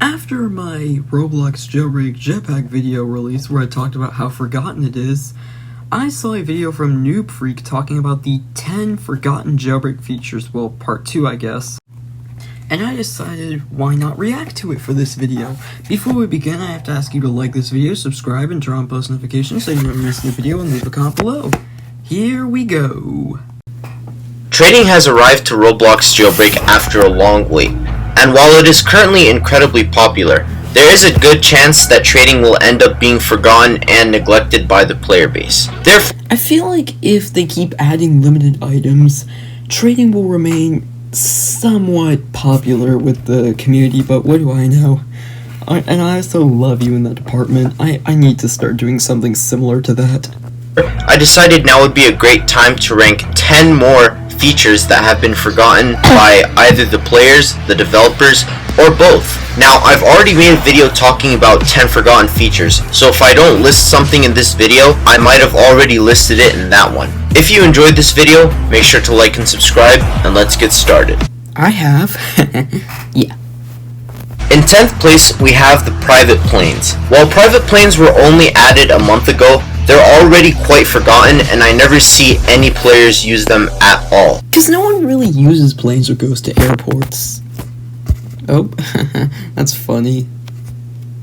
After my Roblox Jailbreak Jetpack video release where I talked about how forgotten it is, I saw a video from Noob Freak talking about the 10 forgotten jailbreak features, well, part 2 I guess. And I decided why not react to it for this video. Before we begin, I have to ask you to like this video, subscribe, and turn on post notifications so you never miss a new video, and leave a comment below. Here we go. Trading has arrived to Roblox Jailbreak after a long wait, and while it is currently incredibly popular, there is a good chance that trading will end up being forgotten and neglected by the player base. Therefore, I feel like if they keep adding limited items, trading will remain somewhat popular with the community, but what do I know? And I also love you in that department. I need to start doing something similar to that. I decided now would be a great time to rank 10 more features that have been forgotten by either the players, the developers, or both. Now, I've already made a video talking about 10 forgotten features, so if I don't list something in this video, I might have already listed it in that one. If you enjoyed this video, make sure to like and subscribe, and let's get started. I have. Yeah. In 10th place, we have the private planes. While private planes were only added a month ago, they're already quite forgotten, and I never see any players use them at all. Because no one really uses planes or goes to airports. Oh, that's funny.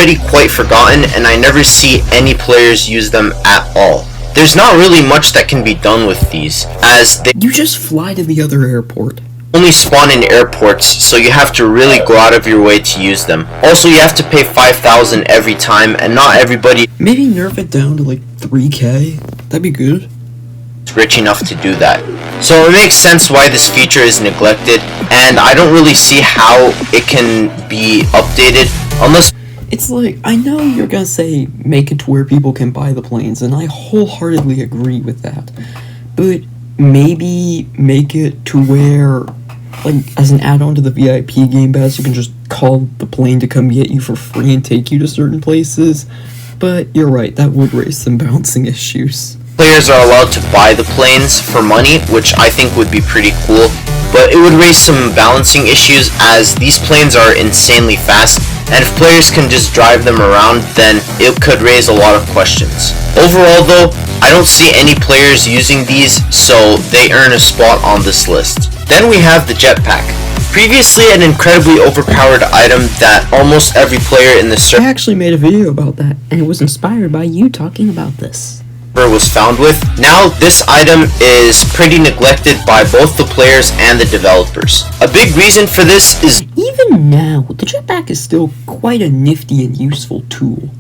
Already quite forgotten, and I never see any players use them at all. There's not really much that can be done with these, as they You just fly to the other airport. only spawn in airports, so you have to really go out of your way to use them. Also, you have to pay 5,000 every time, and not everybody Maybe nerf it down to like 3K. That'd be good. is rich enough to do that. So it makes sense why this feature is neglected, and I don't really see how it can be updated unless It's like, I know you're gonna say make it to where people can buy the planes, and I wholeheartedly agree with that. But maybe make it to where, like, as an add-on to the VIP game pass, you can just call the plane to come get you for free and take you to certain places. But you're right, that would raise some balancing issues. players are allowed to buy the planes for money, which I think would be pretty cool, but it would raise some balancing issues as these planes are insanely fast, and if players can just drive them around, then it could raise a lot of questions. Overall though, I don't see any players using these, so they earn a spot on this list. Then we have the Jetpack. Previously an incredibly overpowered item that almost every player in the server I actually made a video about that, and it was inspired by you talking about this. was found with. Now this item is pretty neglected by both the players and the developers. A big reason for this is Even now, the Jetpack is still quite a nifty and useful tool.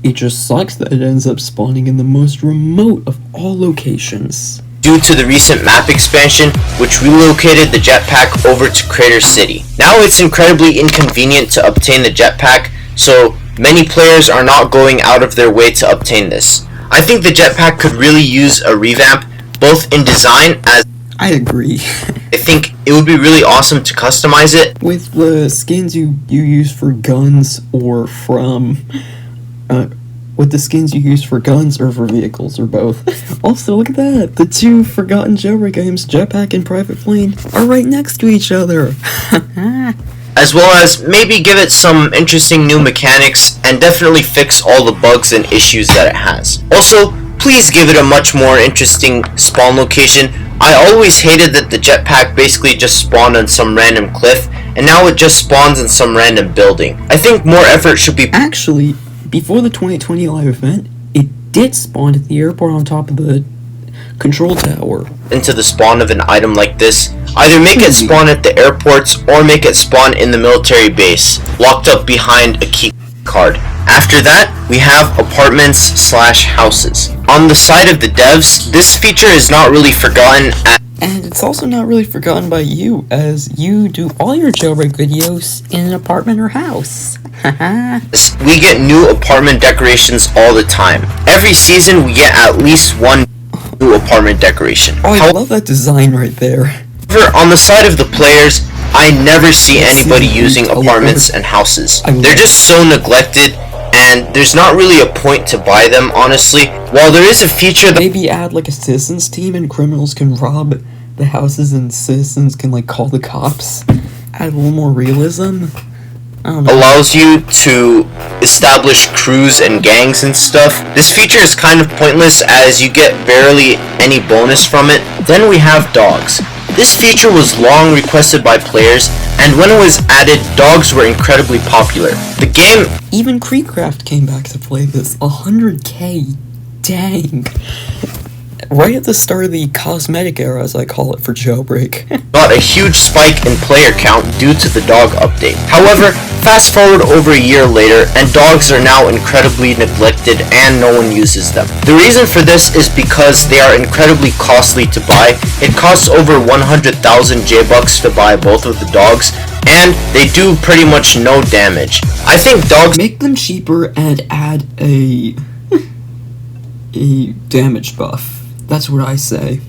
It just sucks that it ends up spawning in the most remote of all locations. due to the recent map expansion, which relocated the Jetpack over to Crater City. Now it's incredibly inconvenient to obtain the Jetpack, so many players are not going out of their way to obtain this. I think the Jetpack could really use a revamp, both in design as I agree. I think it would be really awesome to customize it. With the skins you use for guns or from... with the skins you use for guns or for vehicles or both. Also, look at that! The two forgotten jailbreak items, Jetpack and Private Plane, are right next to each other. As well as maybe give it some interesting new mechanics and definitely fix all the bugs and issues that it has. Also, please give it a much more interesting spawn location. I always hated that the Jetpack basically just spawned on some random cliff, and now it just spawns in some random building. I think more effort should be Actually, before the 2020 live event, it did spawn at the airport on top of the control tower. into the spawn of an item like this. Either make it spawn at the airports or make it spawn in the military base, locked up behind a key card. After that, we have apartments/houses. On the side of the devs, this feature is not really forgotten And it's also not really forgotten by you, as you do all your jailbreak videos in an apartment or house. as we get new apartment decorations all the time. Every season we get at least one new apartment decoration. Oh, I love that design right there. However, on the side of the players, I never see anybody using apartments and houses. They're just so neglected, and there's not really a point to buy them, honestly. While there is a feature that Maybe add like a citizens team and criminals can rob the houses and citizens can like call the cops. Add a little more realism. I don't know. allows you to establish crews and gangs and stuff. This feature is kind of pointless as you get barely any bonus from it. Then we have dogs. This feature was long requested by players, and when it was added, dogs were incredibly popular. The game... Even Creekcraft came back to play this. 100k. Dang. Right at the start of the cosmetic era, as I call it, for Jailbreak. got a huge spike in player count due to the dog update. However, fast forward over a year later, and dogs are now incredibly neglected and no one uses them. The reason for this is because they are incredibly costly to buy. It costs over 100,000 J-Bucks to buy both of the dogs, and they do pretty much no damage. I think dogs... Make them cheaper and add a damage buff. That's what I say.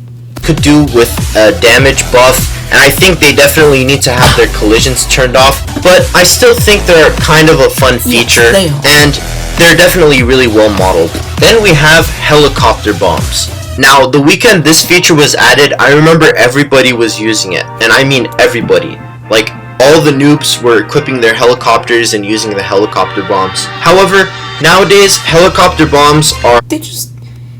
Could do with a damage buff, and I think they definitely need to have their collisions turned off, but I still think they're kind of a fun feature, and they're definitely really well modeled. Then we have helicopter bombs. Now, the weekend this feature was added, I remember everybody was using it, and I mean everybody. Like, all the noobs were equipping their helicopters and using the helicopter bombs. However, nowadays, helicopter bombs are...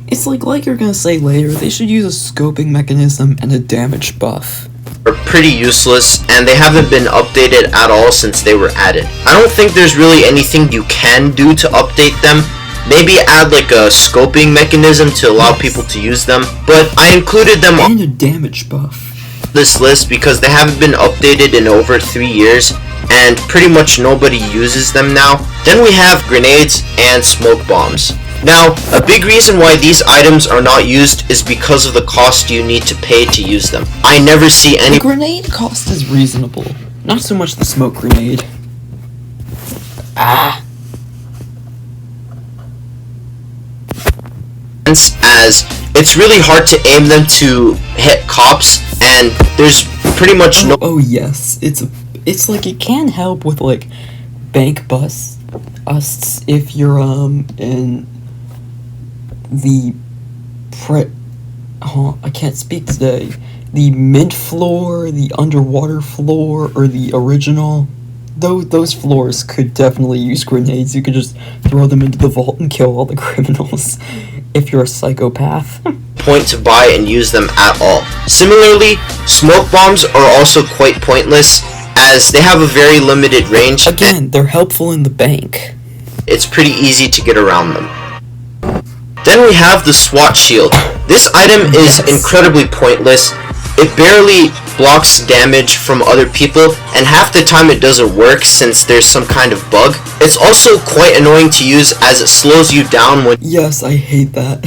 It's like you're gonna say later, they should use a scoping mechanism and a damage buff. Are pretty useless, and they haven't been updated at all since they were added. I don't think there's really anything you can do to update them. Maybe add like a scoping mechanism to allow people to use them, but I included them and a damage buff. This list because they haven't been updated in over 3 years, and pretty much nobody uses them now. Then we have grenades and smoke bombs. Now, a big reason why these items are not used is because of the cost you need to pay to use them. I never see any... The grenade cost is reasonable. Not so much the smoke grenade. As it's really hard to aim them to hit cops, and there's pretty much no... Oh yes, it's like it can help with like bank busts if you're in the I can't speak today. The mid floor, the underwater floor, or the original. Those floors could definitely use grenades. You could just throw them into the vault and kill all the criminals if you're a psychopath. Point to buy and use them at all. Similarly, smoke bombs are also quite pointless as they have a very limited range. Again, they're helpful in the bank. It's pretty easy to get around them. Then we have the Swat Shield. This item is incredibly pointless. It barely blocks damage from other people, and half the time it doesn't work since there's some kind of bug. It's also quite annoying to use as it slows you down when... Yes, I hate that.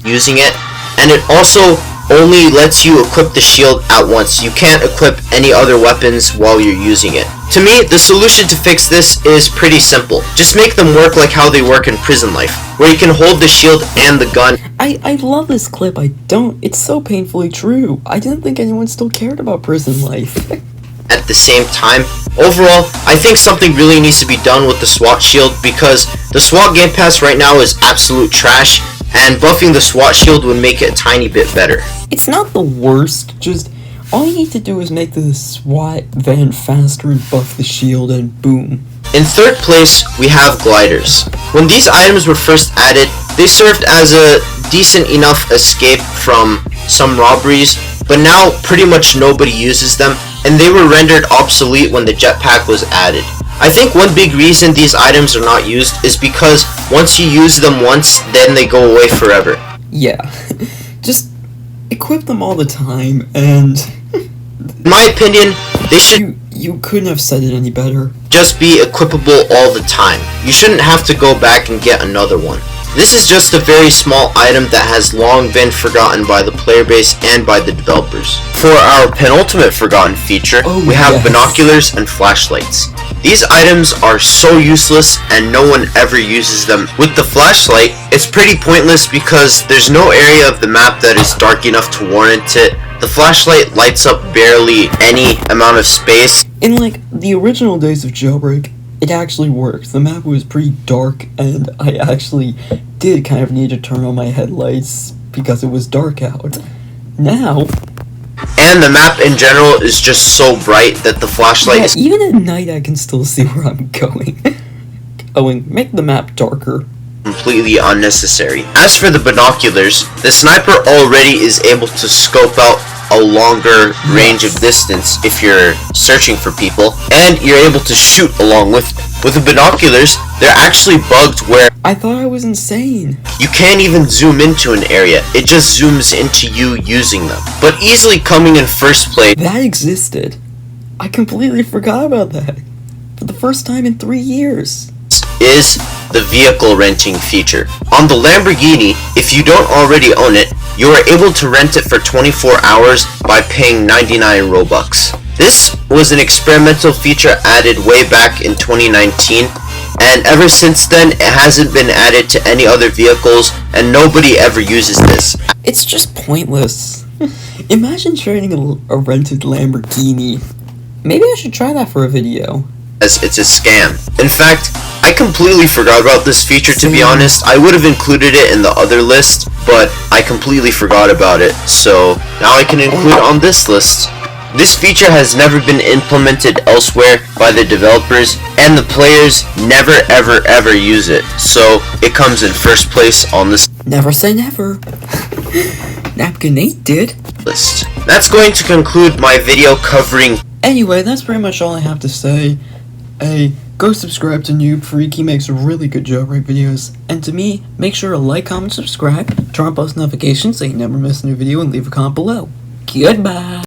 using it, and it also only lets you equip the shield at once. You can't equip any other weapons while you're using it. To me, the solution to fix this is pretty simple. Just make them work like how they work in prison life, where you can hold the shield and the gun. I love this clip. It's so painfully true. I didn't think anyone still cared about prison life. At the same time, overall, I think something really needs to be done with the SWAT shield because the SWAT Game Pass right now is absolute trash, and buffing the SWAT shield would make it a tiny bit better. It's not the worst, just all you need to do is make the SWAT van faster and buff the shield and boom. In third place, we have gliders. When these items were first added, they served as a decent enough escape from some robberies, but now pretty much nobody uses them, and they were rendered obsolete when the jetpack was added. I think one big reason these items are not used is because once you use them once, then they go away forever. Yeah, just equip them all the time, and... In my opinion, they should... You couldn't have said it any better. Just be equipable all the time. You shouldn't have to go back and get another one. This is just a very small item that has long been forgotten by the player base and by the developers. For our penultimate forgotten feature, we have binoculars and flashlights. These items are so useless and no one ever uses them. With the flashlight, it's pretty pointless because there's no area of the map that is dark enough to warrant it. The flashlight lights up barely any amount of space. In like the original days of Jailbreak, it actually worked. The map was pretty dark and I actually did kind of need to turn on my headlights because it was dark out. Now, And the map in general is just so bright that the flashlight is even at night I can still see where I'm going. Make the map darker. completely unnecessary. As for the binoculars, the sniper already is able to scope out a longer range of distance if you're searching for people, and you're able to shoot along with them. With the binoculars, they're actually bugged where I thought I was insane. you can't even zoom into an area, it just zooms into you using them. But easily coming in first place That existed. I completely forgot about that. For the first time in 3 years. is the vehicle renting feature. On the Lamborghini, if you don't already own it, you are able to rent it for 24 hours by paying 99 Robux. This was an experimental feature added way back in 2019, and ever since then it hasn't been added to any other vehicles, and nobody ever uses this. It's just pointless. Imagine trading a rented Lamborghini. Maybe I should try that for a video. As it's a scam. In fact, I completely forgot about this feature, to be honest. I would have included it in the other list, but I completely forgot about it, so now I can include it on this list. This feature has never been implemented elsewhere by the developers, and the players never ever use it, so it comes in first place on this Never say never. Napkin 8 did. list. That's going to conclude my video covering. Anyway, that's pretty much all I have to say. Hey, go subscribe to Noob Freak, he makes really good jailbreak videos. And to me, make sure to like, comment, subscribe, turn on post notifications so you never miss a new video, and leave a comment below. Goodbye!